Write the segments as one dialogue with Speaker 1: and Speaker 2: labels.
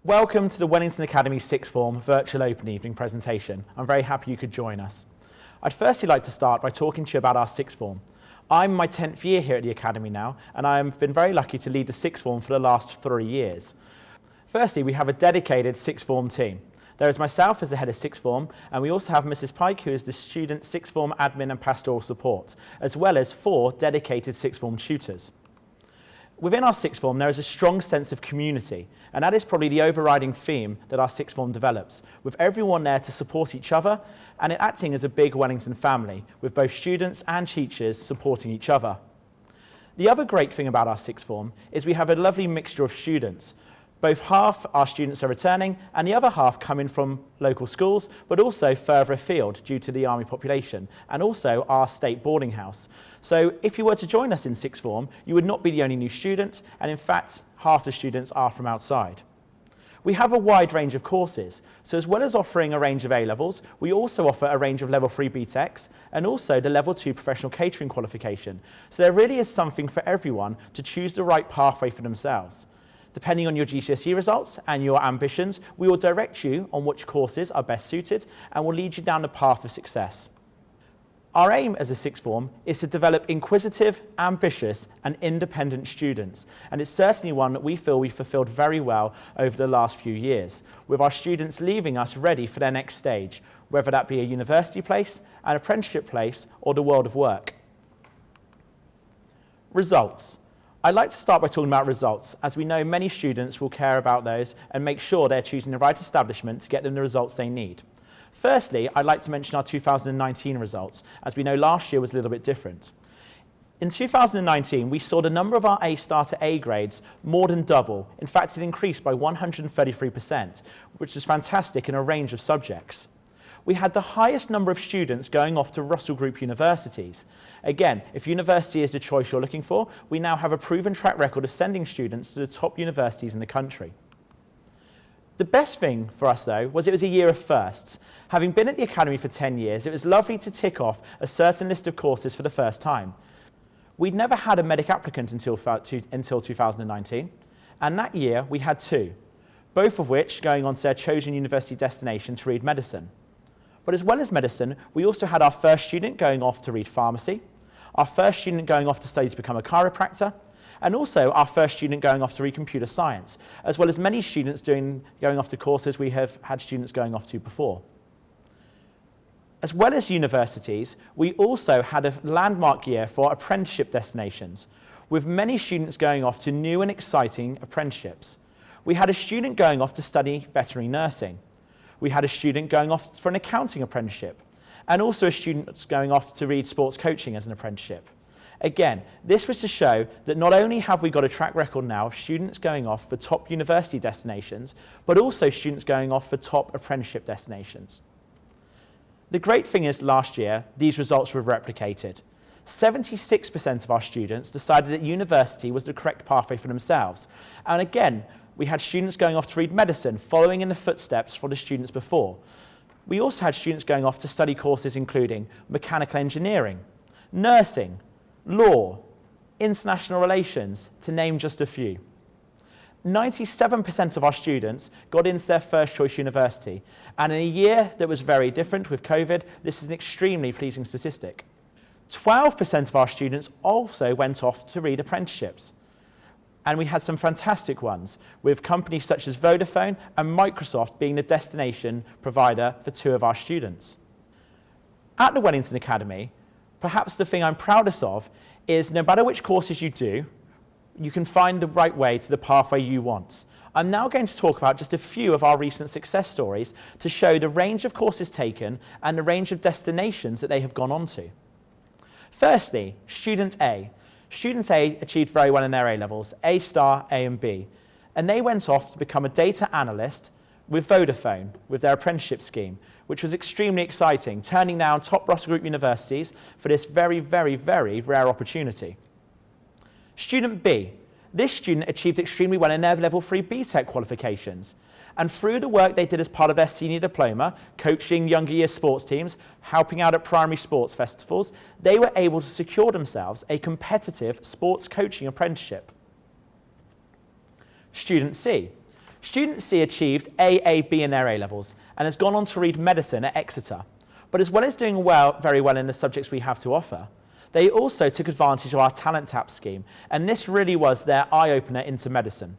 Speaker 1: Welcome to the Wellington Academy Sixth Form Virtual Open Evening presentation. I'm very happy you could join us. I'd firstly like to start by talking to you about our Sixth Form. I'm in my 10th year here at the Academy now, and I've been very lucky to lead the Sixth Form for the last 3 years. Firstly, we have a dedicated Sixth Form team. There is myself as the head of Sixth Form, and we also have Mrs. Pike, who is the student Sixth Form admin and pastoral support, as well as 4 dedicated Sixth Form tutors. Within our Sixth Form, there is a strong sense of community, and that is probably the overriding theme that our Sixth Form develops, with everyone there to support each other and it acting as a big Wellington family, with both students and teachers supporting each other. The other great thing about our Sixth Form is we have a lovely mixture of students. Both half our students are returning and the other half coming from local schools, but also further afield due to the army population, and also our state boarding house. So if you were to join us in Sixth Form, you would not be the only new student, and in fact, half the students are from outside. We have a wide range of courses, so as well as offering a range of A-levels, we also offer a range of Level 3 BTECs and also the Level 2 Professional Catering qualification. So there really is something for everyone to choose the right pathway for themselves. Depending on your GCSE results and your ambitions, we will direct you on which courses are best suited and will lead you down the path of success. Our aim as a Sixth Form is to develop inquisitive, ambitious and independent students, and it's certainly one that we feel we've fulfilled very well over the last few years, with our students leaving us ready for their next stage, whether that be a university place, an apprenticeship place or the world of work. Results. I'd like to start by talking about results, as we know many students will care about those and make sure they're choosing the right establishment to get them the results they need. Firstly, I'd like to mention our 2019 results, as we know last year was a little bit different. In 2019, we saw the number of our A-star to A grades more than double. In fact, it increased by 133%, which was fantastic in a range of subjects. We had the highest number of students going off to Russell Group universities. Again, if university is the choice you're looking for, we now have a proven track record of sending students to the top universities in the country. The best thing for us, though, was it was a year of firsts. Having been at the Academy for 10 years, it was lovely to tick off a certain list of courses for the first time. We'd never had a medic applicant until 2019, and that year we had 2, both of which going on to their chosen university destination to read medicine. But as well as medicine, we also had our first student going off to read pharmacy, our first student going off to study to become a chiropractor, and also our first student going off to read computer science, as well as many students going off to courses we have had students going off to before. As well as universities, we also had a landmark year for apprenticeship destinations, with many students going off to new and exciting apprenticeships. We had a student going off to study veterinary nursing. We had a student going off for an accounting apprenticeship, and also a student that's going off to read sports coaching as an apprenticeship. Again, this was to show that not only have we got a track record now of students going off for top university destinations, but also students going off for top apprenticeship destinations. The great thing is last year, these results were replicated. 76% of our students decided that university was the correct pathway for themselves. And again, we had students going off to read medicine, following in the footsteps for the students before. We also had students going off to study courses including mechanical engineering, nursing, law, international relations, to name just a few. 97% of our students got into their first choice university, and in a year that was very different with COVID, this is an extremely pleasing statistic. 12% of our students also went off to read apprenticeships. And we had some fantastic ones, with companies such as Vodafone and Microsoft being the destination provider for 2 of our students. At the Wellington Academy, perhaps the thing I'm proudest of is no matter which courses you do, you can find the right way to the pathway you want. I'm now going to talk about just a few of our recent success stories to show the range of courses taken and the range of destinations that they have gone on to. Firstly, Student A. Student A achieved very well in their A-levels, A-star, A and B, and they went off to become a data analyst with Vodafone, with their apprenticeship scheme, which was extremely exciting, turning down top Russell Group universities for this very, very, very rare opportunity. Student B. This student achieved extremely well in their Level 3 BTEC qualifications, and through the work they did as part of their senior diploma, coaching younger year sports teams, helping out at primary sports festivals, they were able to secure themselves a competitive sports coaching apprenticeship. Student C. Student C achieved A, B in their A-levels and has gone on to read medicine at Exeter. But as well as doing very well in the subjects we have to offer, they also took advantage of our Talent Tap scheme, and this really was their eye-opener into medicine.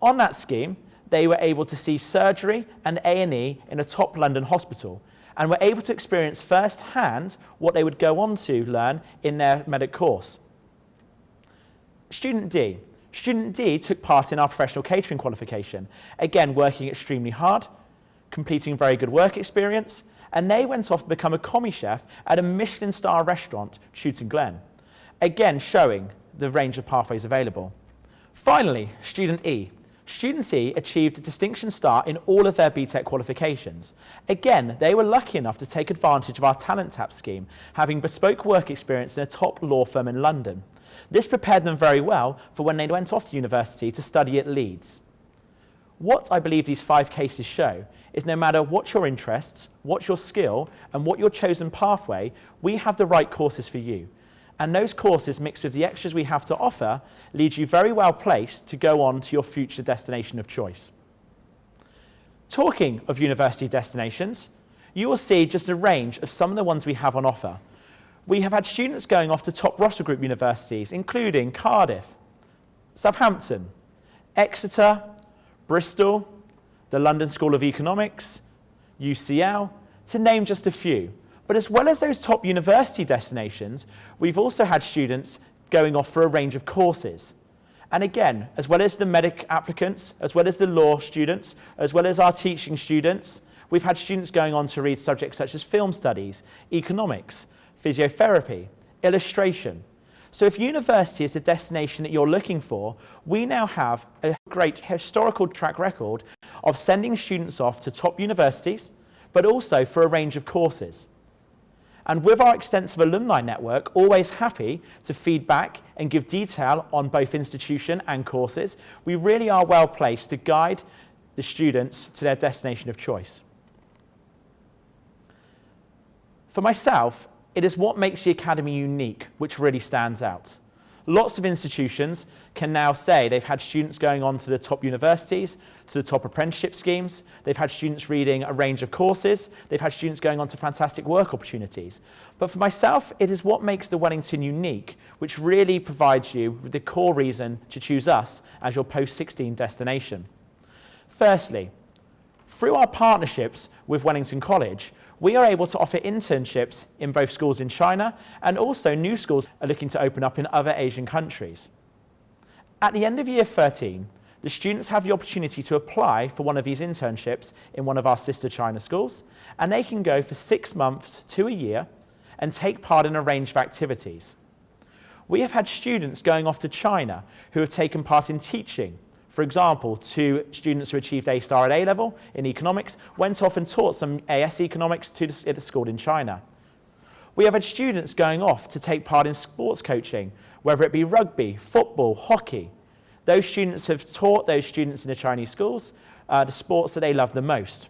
Speaker 1: On that scheme, they were able to see surgery and A&E in a top London hospital, and were able to experience firsthand what they would go on to learn in their medic course. Student D. Student D took part in our professional catering qualification, again working extremely hard, completing very good work experience, and they went off to become a commis chef at a Michelin star restaurant, Chewton Glen, again showing the range of pathways available. Finally, Student E. Student E achieved a distinction star in all of their BTEC qualifications. Again, they were lucky enough to take advantage of our Talent Tap scheme, having bespoke work experience in a top law firm in London. This prepared them very well for when they went off to university to study at Leeds. What I believe these 5 cases show is no matter what your interests, what your skill, and what your chosen pathway, we have the right courses for you. And those courses, mixed with the extras we have to offer, lead you very well placed to go on to your future destination of choice. Talking of university destinations, you will see just a range of some of the ones we have on offer. We have had students going off to top Russell Group universities, including Cardiff, Southampton, Exeter, Bristol, the London School of Economics, UCL, to name just a few. But as well as those top university destinations, we've also had students going off for a range of courses. And again, as well as the medic applicants, as well as the law students, as well as our teaching students, we've had students going on to read subjects such as film studies, economics, physiotherapy, illustration. So if university is the destination that you're looking for, we now have a great historical track record of sending students off to top universities, but also for a range of courses. And with our extensive alumni network, always happy to feed back and give detail on both institution and courses, we really are well placed to guide the students to their destination of choice. For myself, it is what makes the Academy unique which really stands out. Lots of institutions can now say they've had students going on to the top universities, to the top apprenticeship schemes, they've had students reading a range of courses, they've had students going on to fantastic work opportunities. But for myself, it is what makes the Wellington unique, which really provides you with the core reason to choose us as your post-16 destination. Firstly, through our partnerships with Wellington College, we are able to offer internships in both schools in China, and also new schools are looking to open up in other Asian countries. At the end of year 13, the students have the opportunity to apply for one of these internships in one of our sister China schools, and they can go for 6 months to a year and take part in a range of activities. We have had students going off to China who have taken part in teaching. For example, 2 students who achieved A-star at A-level in economics went off and taught some AS economics at a school in China. We have had students going off to take part in sports coaching, whether it be rugby, football, hockey. Those students have taught those students in the Chinese schools the sports that they love the most.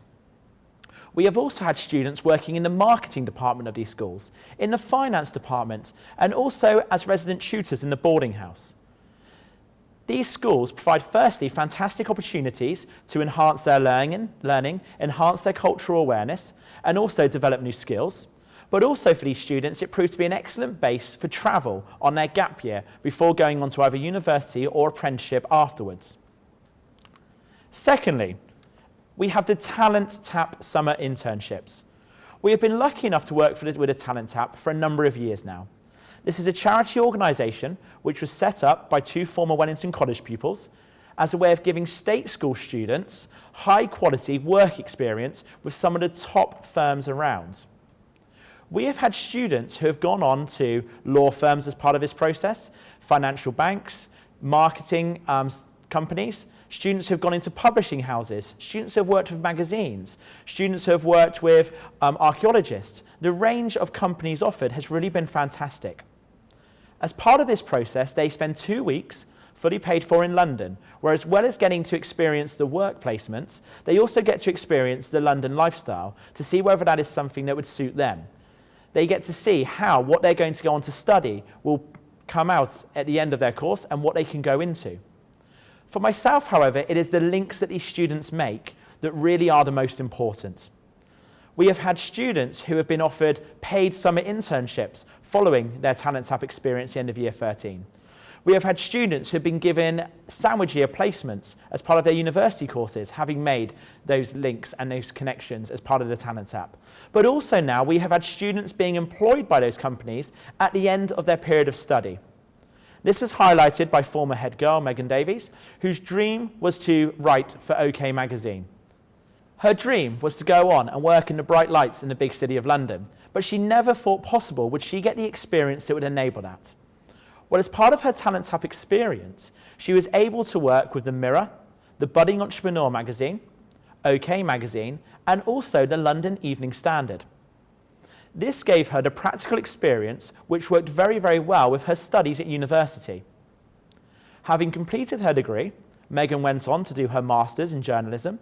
Speaker 1: We have also had students working in the marketing department of these schools, in the finance department, and also as resident tutors in the boarding house. These schools provide, firstly, fantastic opportunities to enhance their learning, enhance their cultural awareness, and also develop new skills. But also for these students, it proves to be an excellent base for travel on their gap year before going on to either university or apprenticeship afterwards. Secondly, we have the Talent Tap summer internships. We have been lucky enough to work with a Talent Tap for a number of years now. This is a charity organisation which was set up by 2 former Wellington College pupils as a way of giving state school students high quality work experience with some of the top firms around. We have had students who have gone on to law firms as part of this process, financial banks, marketing companies, students who have gone into publishing houses, students who have worked with magazines, students who have worked with archaeologists. The range of companies offered has really been fantastic. As part of this process, they spend 2 weeks fully paid for in London, where as well as getting to experience the work placements, they also get to experience the London lifestyle to see whether that is something that would suit them. They get to see how what they're going to go on to study will come out at the end of their course and what they can go into. For myself, however, it is the links that these students make that really are the most important. We have had students who have been offered paid summer internships following their Talent Tap experience at the end of year 13. We have had students who have been given sandwich year placements as part of their university courses, having made those links and those connections as part of the Talent Tap. But also now we have had students being employed by those companies at the end of their period of study. This was highlighted by former head girl Megan Davies, whose dream was to write for OK magazine. Her dream was to go on and work in the bright lights in the big city of London, but she never thought possible would she get the experience that would enable that. Well, as part of her Talent Tap experience, she was able to work with the Mirror, the Budding Entrepreneur magazine, OK magazine, and also the London Evening Standard. This gave her the practical experience which worked very, very well with her studies at university. Having completed her degree, Megan went on to do her master's in journalism,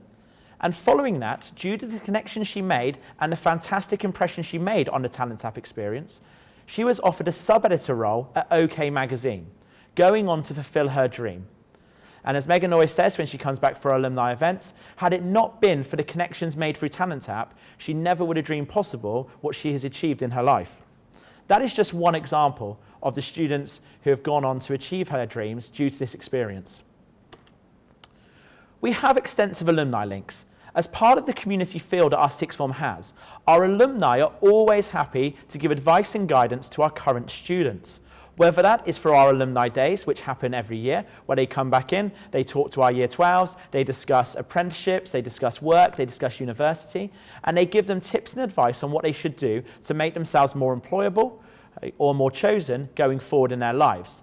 Speaker 1: and following that, due to the connections she made and the fantastic impression she made on the Talent Tap experience, she was offered a sub-editor role at OK magazine, going on to fulfill her dream. And as Megan always says when she comes back for our alumni events, had it not been for the connections made through Talent Tap, she never would have dreamed possible what she has achieved in her life. That is just one example of the students who have gone on to achieve her dreams due to this experience. We have extensive alumni links. As part of the community feel that our sixth form has, our alumni are always happy to give advice and guidance to our current students. Whether that is for our alumni days, which happen every year, where they come back in, they talk to our year 12s, they discuss apprenticeships, they discuss work, they discuss university, and they give them tips and advice on what they should do to make themselves more employable or more chosen going forward in their lives.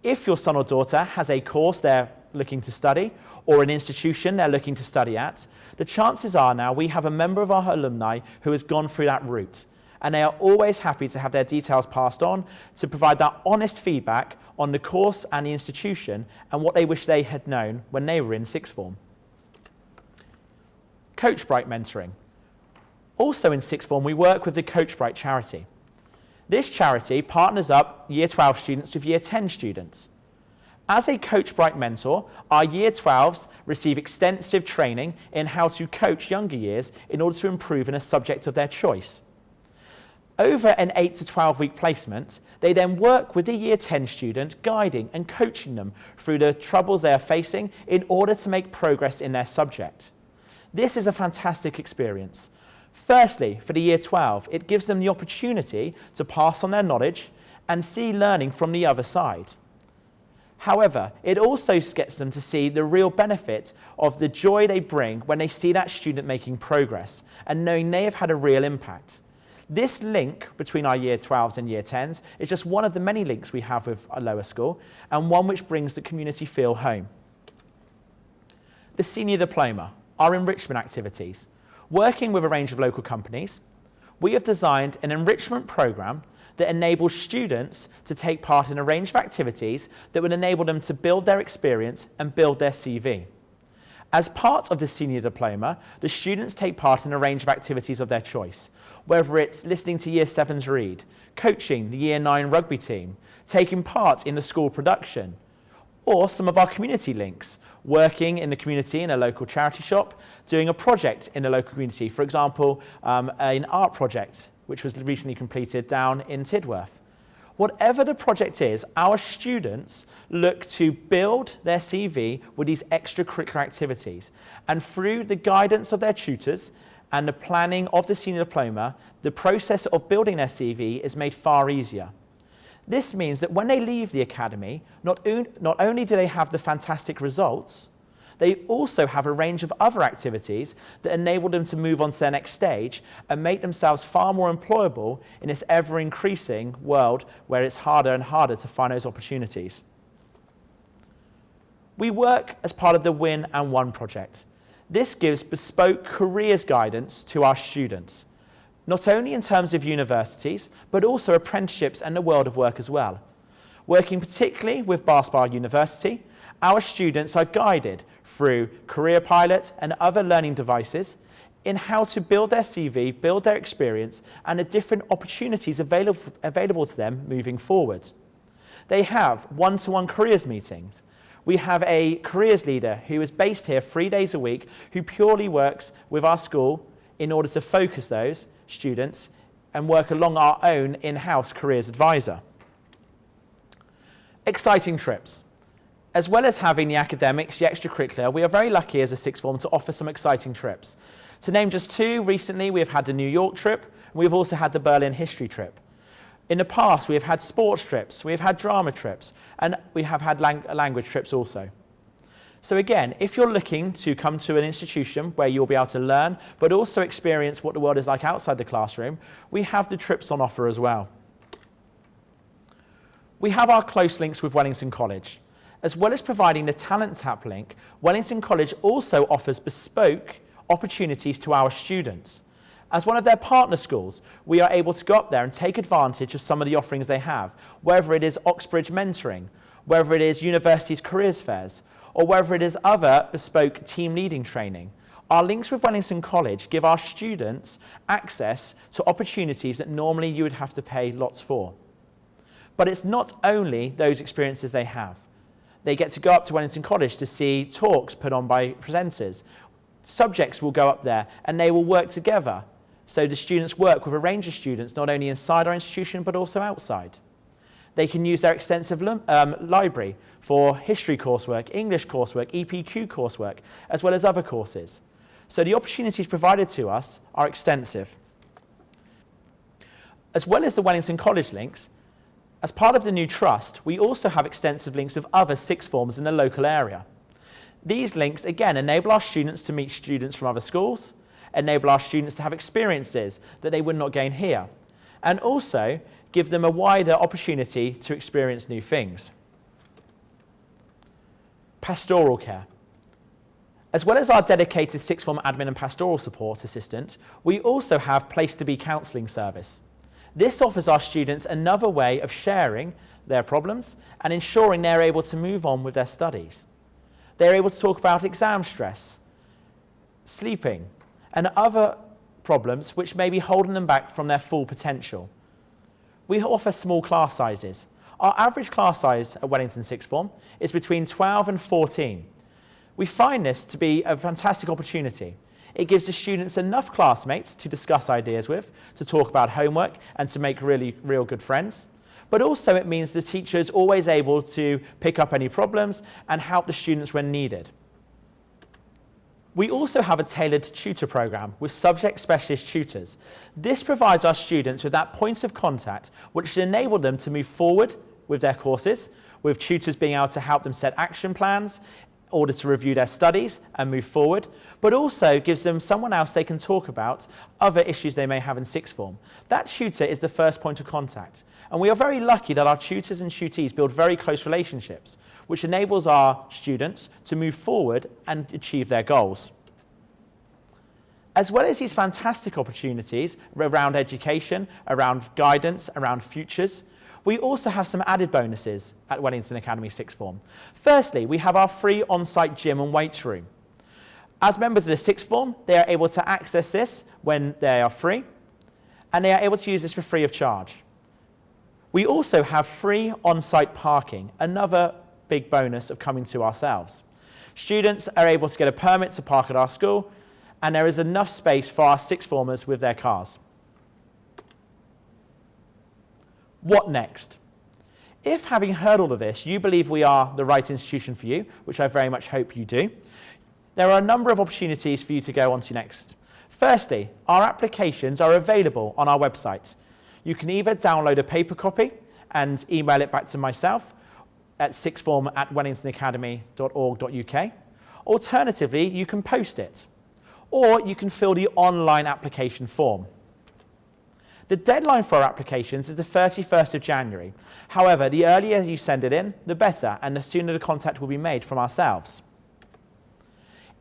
Speaker 1: If your son or daughter has a course they're looking to study, or an institution they're looking to study at, the chances are now we have a member of our alumni who has gone through that route, and they are always happy to have their details passed on to provide that honest feedback on the course and the institution and what they wish they had known when they were in sixth form. Coachbright mentoring. Also in sixth form, we work with the Coachbright charity. This charity partners up year 12 students with year 10 students. As a Coachbright mentor, our year 12s receive extensive training in how to coach younger years in order to improve in a subject of their choice. Over an 8 to 12 week placement, they then work with the year 10 student, guiding and coaching them through the troubles they are facing in order to make progress in their subject. This is a fantastic experience. Firstly, for the year 12, it gives them the opportunity to pass on their knowledge and see learning from the other side. However, it also gets them to see the real benefit of the joy they bring when they see that student making progress and knowing they have had a real impact. This link between our year 12s and year 10s is just one of the many links we have with a lower school, and one which brings the community feel home. The Senior Diploma, our enrichment activities. Working with a range of local companies, we have designed an enrichment program that enables students to take part in a range of activities that would enable them to build their experience and build their CV. As part of the Senior Diploma, the students take part in a range of activities of their choice, whether it's listening to Year 7s read, coaching the Year 9 rugby team, taking part in the school production, or some of our community links, working in the community in a local charity shop, doing a project in the local community, for example, an art project which was recently completed down in Tidworth. Whatever the project is, our students look to build their CV with these extracurricular activities. And through the guidance of their tutors and the planning of the Senior Diploma, the process of building their CV is made far easier. This means that when they leave the academy, not only do they have the fantastic results, they also have a range of other activities that enable them to move on to their next stage and make themselves far more employable in this ever-increasing world where it's harder and harder to find those opportunities. We work as part of the Win and One project. This gives bespoke careers guidance to our students, not only in terms of universities, but also apprenticeships and the world of work as well. Working particularly with Barspar University, our students are guided through Career Pilot and other learning devices in how to build their CV, build their experience, and the different opportunities available to them moving forward. They have one-to-one careers meetings We have a careers leader who is based here 3 days a week, who purely works with our school in order to focus those students and work along our own in-house careers advisor. Exciting trips. As well as having the academics, the extracurricular, we are very lucky as a sixth form to offer some exciting trips. To name just two, recently we have had the New York trip, and we've also had the Berlin history trip. In the past, we have had sports trips, we have had drama trips, and we have had language trips also. So again, if you're looking to come to an institution where you'll be able to learn, but also experience what the world is like outside the classroom, we have the trips on offer as well. We have our close links with Wellington College. As well as providing the Talent Tap link, Wellington College also offers bespoke opportunities to our students. As one of their partner schools, we are able to go up there and take advantage of some of the offerings they have, whether it is Oxbridge mentoring, whether it is universities careers fairs, or whether it is other bespoke team leading training. Our links with Wellington College give our students access to opportunities that normally you would have to pay lots for. But it's not only those experiences they have. They get to go up to Wellington College to see talks put on by presenters. Subjects will go up there and they will work together. So the students work with a range of students, not only inside our institution, but also outside. They can use their extensive library for history coursework, English coursework, EPQ coursework, as well as other courses. So the opportunities provided to us are extensive. As well as the Wellington College links, as part of the new trust, we also have extensive links with other sixth forms in the local area. These links, again, enable our students to meet students from other schools, enable our students to have experiences that they would not gain here, and also give them a wider opportunity to experience new things. Pastoral care. As well as our dedicated sixth form admin and pastoral support assistant, we also have Place to Be counselling service. This offers our students another way of sharing their problems and ensuring they're able to move on with their studies. They're able to talk about exam stress, sleeping, and other problems which may be holding them back from their full potential. We offer small class sizes. Our average class size at Wellington Sixth Form is between 12 and 14. We find this to be a fantastic opportunity. It gives the students enough classmates to discuss ideas with, to talk about homework, and to make real good friends. But also it means the teacher is always able to pick up any problems and help the students when needed. We also have a tailored tutor program with subject specialist tutors. This provides our students with that point of contact which should enable them to move forward with their courses, with tutors being able to help them set action plans, in order to review their studies and move forward, but also gives them someone else they can talk about other issues they may have in sixth form. That tutor is the first point of contact. And we are very lucky that our tutors and tutees build very close relationships, which enables our students to move forward and achieve their goals. As well as these fantastic opportunities around education, around guidance, around futures, we also have some added bonuses at Wellington Academy Sixth Form. Firstly, we have our free on-site gym and weights room. As members of the Sixth Form, they are able to access this when they are free, and they are able to use this for free of charge. We also have free on-site parking, another big bonus of coming to ourselves. Students are able to get a permit to park at our school, and there is enough space for our sixth formers with their cars. What next? If, having heard all of this, you believe we are the right institution for you, which I very much hope you do, there are a number of opportunities for you to go on to next. Firstly, our applications are available on our website. You can either download a paper copy and email it back to myself at sixthform@wellingtonacademy.org.uk. Alternatively, you can post it, or you can fill the online application form. The deadline for our applications is the 31st of January. However, the earlier you send it in, the better, and the sooner the contact will be made from ourselves.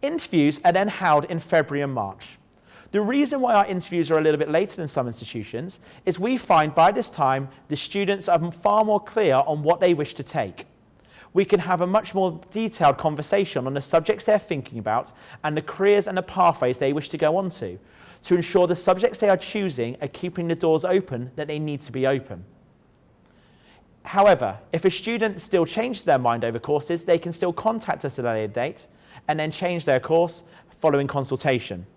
Speaker 1: Interviews are then held in February and March. The reason why our interviews are a little bit later than some institutions is we find by this time the students are far more clear on what they wish to take. We can have a much more detailed conversation on the subjects they're thinking about and the careers and the pathways they wish to go on to ensure the subjects they are choosing are keeping the doors open that they need to be open. However, if a student still changes their mind over courses, they can still contact us at a later date and then change their course following consultation.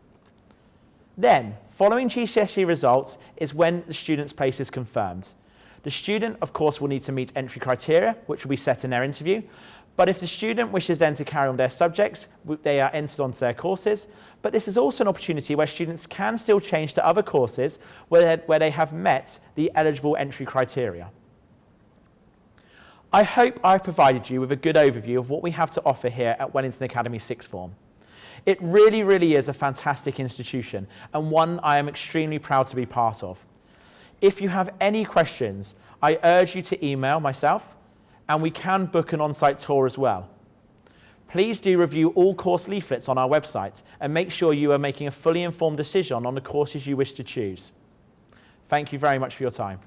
Speaker 1: Then, following GCSE results is when the student's place is confirmed. The student, of course, will need to meet entry criteria, which will be set in their interview. But if the student wishes then to carry on their subjects, they are entered onto their courses. But this is also an opportunity where students can still change to other courses where they have met the eligible entry criteria. I hope I've provided you with a good overview of what we have to offer here at Wellington Academy Sixth Form. It really, really is a fantastic institution and one I am extremely proud to be part of. If you have any questions, I urge you to email myself, and we can book an on-site tour as well. Please do review all course leaflets on our website and make sure you are making a fully informed decision on the courses you wish to choose. Thank you very much for your time.